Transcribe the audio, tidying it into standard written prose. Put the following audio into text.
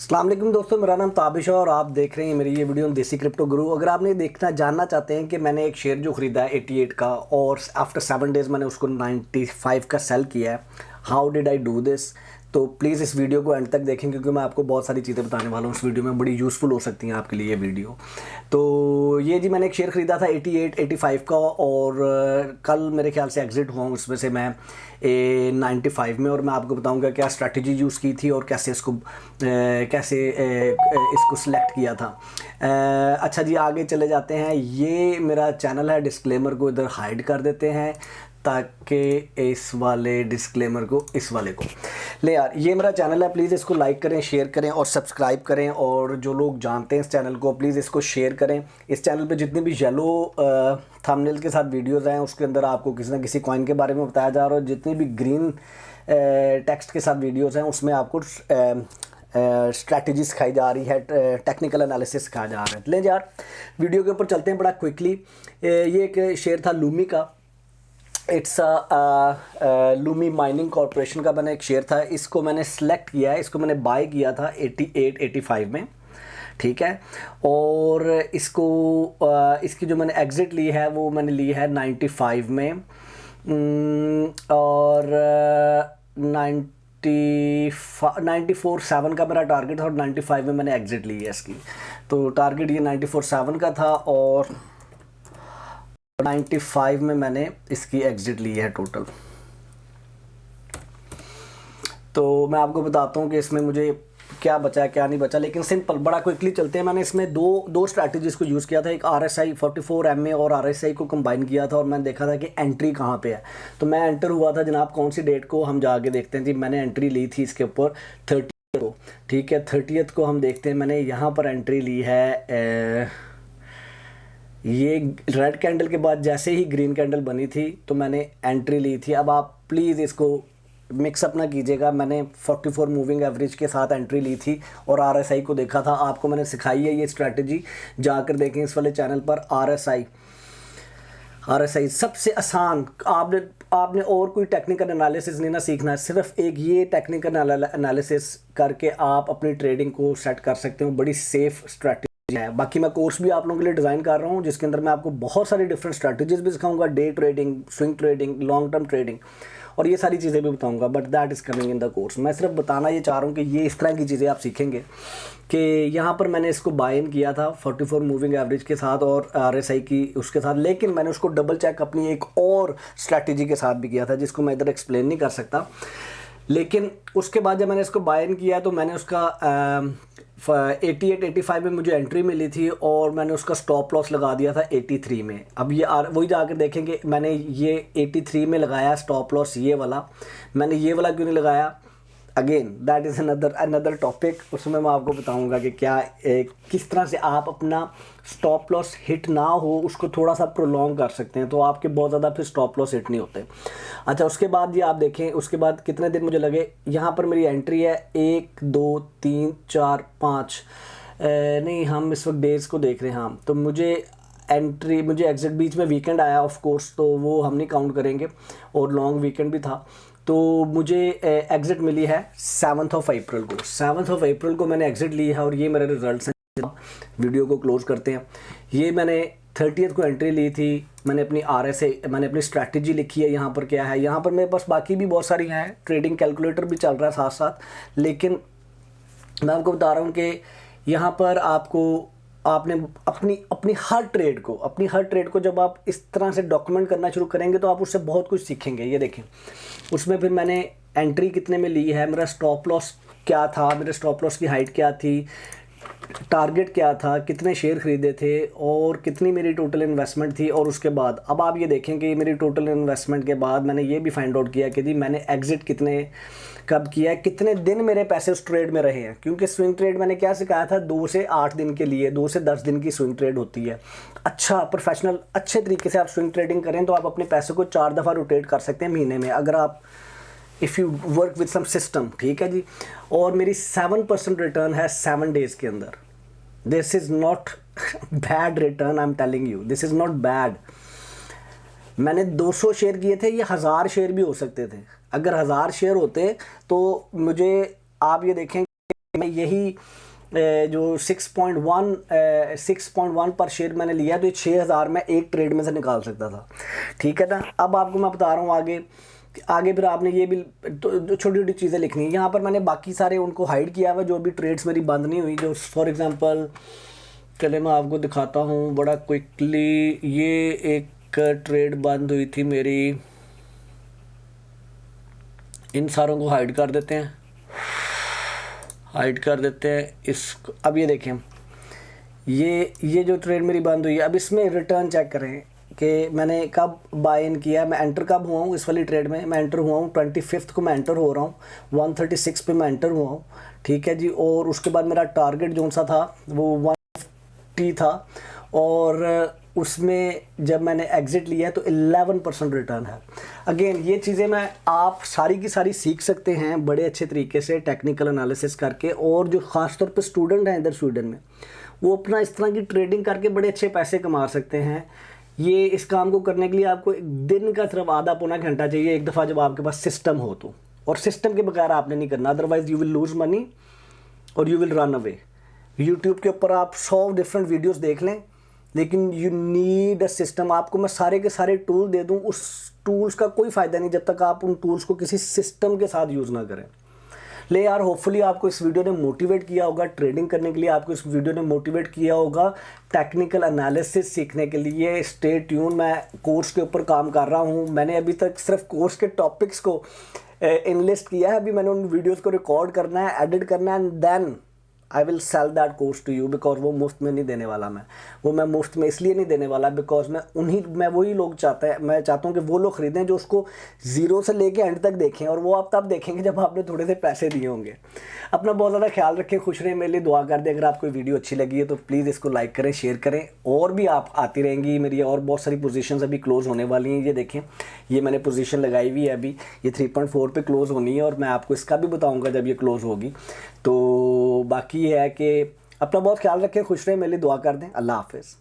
अस्सलाम वालेकुम दोस्तों, मेरा नाम ताबिश है और आप देख रहे हैं मेरी ये वीडियो देसी क्रिप्टो गुरु। अगर आपने जानना चाहते हैं कि मैंने एक शेयर जो ख़रीदा है 88 का और आफ्टर 7 डेज़ मैंने उसको 95 का सेल किया है, how did I do this, तो प्लीज़ इस वीडियो को एंड तक देखें क्योंकि मैं आपको बहुत सारी चीज़ें बताने वाला हूँ। इस वीडियो में बड़ी यूज़फुल हो सकती हैं आपके लिए ये वीडियो। तो ये जी मैंने एक शेयर ख़रीदा था 85 का और कल मेरे ख्याल से एग्ज़िट हुआ उसमें से मैं 95 में, और मैं आपको बताऊंगा क्या स्ट्रैटेजी यूज़ की थी और कैसे इसको सिलेक्ट किया था। अच्छा जी, आगे चले जाते हैं। ये मेरा चैनल है, डिस्क्लेमर को इधर हाइड कर देते हैं ताकि इस वाले डिस्क्लेमर को इस वाले को ले यार। ये मेरा चैनल है, प्लीज़ इसको लाइक करें, शेयर करें और सब्सक्राइब करें, और जो लोग जानते हैं इस चैनल को प्लीज़ इसको शेयर करें। इस चैनल पे जितने भी येलो थंबनेल के साथ वीडियोस हैं उसके अंदर आपको किसी ना किसी कॉइन के बारे में बताया जा रहा है, और जितनी भी ग्रीन टेक्स्ट के साथ वीडियोस हैं उसमें आपको स्ट्रैटेजी सिखाई जा रही है, टेक्निकल एनालिसिस सिखाया जा रहा है। ले यार वीडियो के ऊपर चलते हैं बड़ा क्विकली। ये एक शेयर था लूमी का, इट्स लूमी माइनिंग कॉरपोरेशन का मैंने एक शेयर था। इसको मैंने सेलेक्ट किया है, इसको मैंने बाय किया था 85 में, ठीक है। और इसको इसकी जो मैंने एग्ज़िट ली है वो मैंने ली है 95 में, और 94.7 का मेरा टारगेट था और 95 में मैंने एग्ज़िट ली है इसकी। तो टारगेट ये 94.7 का था और 95 में मैंने इसकी एग्ज़िट ली है टोटल। तो मैं आपको बताता हूँ कि इसमें मुझे क्या बचा है क्या नहीं बचा, लेकिन सिंपल बड़ा क्विकली चलते हैं। मैंने इसमें दो स्ट्रैटेजीज़ को यूज़ किया था, एक RSI 44 MA और RSI को कंबाइन किया था, और मैंने देखा था कि एंट्री कहाँ पे है। तो मैं एंटर हुआ था जनाब, कौन सी डेट को हम जाके देखते हैं जी। मैंने एंट्री ली थी इसके ऊपर 30 को, ठीक है। 30 को हम देखते हैं, मैंने यहाँ पर एंट्री ली है। ये रेड कैंडल के बाद जैसे ही ग्रीन कैंडल बनी थी तो मैंने एंट्री ली थी। अब आप प्लीज़ इसको मिक्सअप ना कीजिएगा, मैंने 44 मूविंग एवरेज के साथ एंट्री ली थी और RSI को देखा था। आपको मैंने सिखाई है ये स्ट्रैटेजी, जाकर देखें इस वाले चैनल पर। RSI सबसे आसान, आपने और कोई टेक्निकल एनालिसिस नहीं ना सीखना है, सिर्फ एक ये टेक्निकल एनालिसिस करके आप अपनी ट्रेडिंग को सेट कर सकते हो। बड़ी सेफ स्ट्रैटेजी है। बाकी मैं कोर्स भी आप लोगों के लिए डिज़ाइन कर रहा हूँ जिसके अंदर मैं आपको बहुत सारी डिफरेंट स्ट्रैटेजीज भी सिखाऊंगा, day trading, swing trading, long term trading, और ये सारी चीज़ें भी बताऊंगा, but that is coming in the course. मैं सिर्फ बताना ये चाह रहा हूँ कि ये इस तरह की चीज़ें आप सीखेंगे कि यहाँ पर मैंने इसको बाय इन किया था 44 मूविंग एवरेज के साथ और RSI की उसके साथ, लेकिन मैंने उसको डबल चेक अपनी एक और स्ट्रैटेजी के साथ भी किया था जिसको मैं इधर एक्सप्लेन नहीं कर सकता। लेकिन उसके बाद जब मैंने इसको बाय इन किया तो मैंने उसका 85 में मुझे एंट्री मिली थी और मैंने उसका स्टॉप लॉस लगा दिया था 83 में। अब ये वही जाकर देखेंगे, मैंने ये 83 में लगाया स्टॉप लॉस, ये वाला मैंने ये वाला क्यों नहीं लगाया। Again that is another topic, उसमें मैं आपको बताऊंगा कि क्या किस तरह से आप अपना स्टॉप लॉस हिट ना हो उसको थोड़ा सा प्रोलॉन्ग कर सकते हैं, तो आपके बहुत ज़्यादा फिर स्टॉप लॉस हिट नहीं होते। अच्छा, उसके बाद ये आप देखें, उसके बाद कितने दिन मुझे लगे। यहाँ पर मेरी एंट्री है 1 2 3 4 5, नहीं हम इस वक्त डेज को देख रहे हैं। हाँ, तो मुझे एग्जिट बीच में वीकेंड आया ऑफ कोर्स, तो वो हम नहीं काउंट करेंगे, और लॉन्ग वीकेंड भी था। तो मुझे एग्ज़िट मिली है 7 अप्रैल को। 7 अप्रैल को मैंने एग्ज़िट ली है और ये मेरे रिजल्ट्स हैं। वीडियो को क्लोज़ करते हैं। ये मैंने 30 को एंट्री ली थी, मैंने अपनी मैंने अपनी स्ट्रैटेजी लिखी है। यहाँ पर क्या है, यहाँ पर मेरे पास बाकी भी बहुत सारी हैं, ट्रेडिंग कैलकुलेटर भी चल रहा है साथ साथ, लेकिन मैं आपको बता रहा हूँ कि यहाँ पर आपने अपनी हर ट्रेड को जब आप इस तरह से डॉक्यूमेंट करना शुरू करेंगे तो आप उससे बहुत कुछ सीखेंगे। ये देखें, उसमें फिर मैंने एंट्री कितने में ली है, मेरा स्टॉप लॉस क्या था, मेरे स्टॉप लॉस की हाइट क्या थी, टारगेट क्या था, कितने शेयर खरीदे थे और कितनी मेरी टोटल इन्वेस्टमेंट थी। और उसके बाद अब आप ये देखें कि मेरी टोटल इन्वेस्टमेंट के बाद मैंने ये भी फाइंड आउट किया कि जी मैंने एग्ज़िट कब किया है, कितने दिन मेरे पैसे उस ट्रेड में रहे हैं। क्योंकि स्विंग ट्रेड मैंने क्या सिखाया था, 2 से 8 दिन के लिए, 2 से 10 दिन की स्विंग ट्रेड होती है। अच्छा प्रोफेशनल अच्छे तरीके से आप स्विंग ट्रेडिंग करें तो आप अपने पैसे को 4 दफ़ा रोटेट कर सकते हैं महीने में, अगर आप if you work with some system, ठीक है जी। और मेरी 7% रिटर्न है 7 डेज़ के अंदर। This is not bad return, I am telling you, this is not bad. मैंने 200 शेयर किए थे, ये 1000 शेयर भी हो सकते थे। अगर 1000 शेयर होते तो मुझे, आप ये देखें मैं यही जो 6.1 पर शेयर मैंने लिया तो ये 6,000 में एक ट्रेड में से निकाल सकता था, ठीक है ना। अब आपको मैं बता रहा हूँ आगे फिर आपने ये भी छोटी छोटी चीज़ें लिखनी है। यहाँ पर मैंने बाकी सारे उनको हाइड किया हुआ जो भी ट्रेड्स मेरी बंद नहीं हुई, जो फॉर एग्जांपल चले मैं आपको दिखाता हूँ बड़ा क्विकली। ये एक ट्रेड बंद हुई थी मेरी, इन सारों को हाइड कर देते हैं, इसको। अब ये देखें, ये जो ट्रेड मेरी बंद हुई है, अब इसमें रिटर्न चेक करें कि मैंने कब बाय इन किया। मैं एंटर कब हुआ हूँ इस वाली ट्रेड में, मैं एंटर हुआ हूँ 25 को मैं एंटर हो रहा हूँ, 136 पे मैं एंटर हुआ हूँ, ठीक है जी। और उसके बाद मेरा टारगेट जो सा था वो 150 था, और उसमें जब मैंने एग्ज़िट लिया है तो 11% रिटर्न है। अगेन ये चीज़ें मैं आप सारी की सारी सीख सकते हैं बड़े अच्छे तरीके से टेक्निकल एनालिसिस करके। और जो ख़ास तौर पे स्टूडेंट हैं इधर स्वीडन में, वो अपना इस तरह की ट्रेडिंग करके बड़े अच्छे पैसे कमा सकते हैं। ये इस काम को करने के लिए आपको दिन का सिर्फ आधा पौना घंटा चाहिए एक दफ़ा, जब आपके पास सिस्टम हो तो। और सिस्टम के बगैर आपने नहीं करना, otherwise you will lose money और you will run away. YouTube के ऊपर आप 100 डिफरेंट वीडियोस देख लें, लेकिन यू नीड अ सिस्टम। आपको मैं सारे के सारे टूल दे दूं, उस टूल्स का कोई फ़ायदा नहीं जब तक आप उन टूल्स को किसी सिस्टम के साथ यूज़ ना करें। ले यार, होपफुली आपको इस वीडियो ने मोटिवेट किया होगा ट्रेडिंग करने के लिए, आपको इस वीडियो ने मोटिवेट किया होगा टेक्निकल एनालिसिस सीखने के लिए। स्टे ट्यून, मैं कोर्स के ऊपर काम कर रहा हूँ। मैंने अभी तक सिर्फ कोर्स के टॉपिक्स को इनलिस्ट किया है, अभी मैंने उन वीडियोज़ को रिकॉर्ड करना है, एडिट करना है, and then I will sell that course to you. Because वो मुफ्त में नहीं देने वाला मैं मुफ्त में इसलिए नहीं देने वाला बिकॉज मैं वही लोग मैं चाहता हूँ कि वो लोग ख़रीदें जो उसको ज़ीरो से लेके एंड तक देखें, और वो आप तब देखेंगे जब आपने थोड़े से पैसे दिए होंगे। अपना बहुत ज़्यादा ख्याल रखें, खुश रहें, मेरे लिए दुआ कर दें। अगर आपको वीडियो अच्छी लगी है तो प्लीज़ इसको लाइक करें, शेयर करें। और भी आप आती रहेंगी मेरी, और बहुत सारी पोजीशंस अभी क्लोज़ होने वाली हैं। ये देखें, ये मैंने पोजीशन लगाई हुई है अभी, ये 3.4 पे क्लोज़ होनी है, और मैं आपको इसका भी बताऊंगा जब ये क्लोज़ होगी। तो बाकी है कि अपना बहुत ख्याल रखें, खुश रहें, मेरे लिए दुआ कर दें। अल्लाह हाफ़िज़।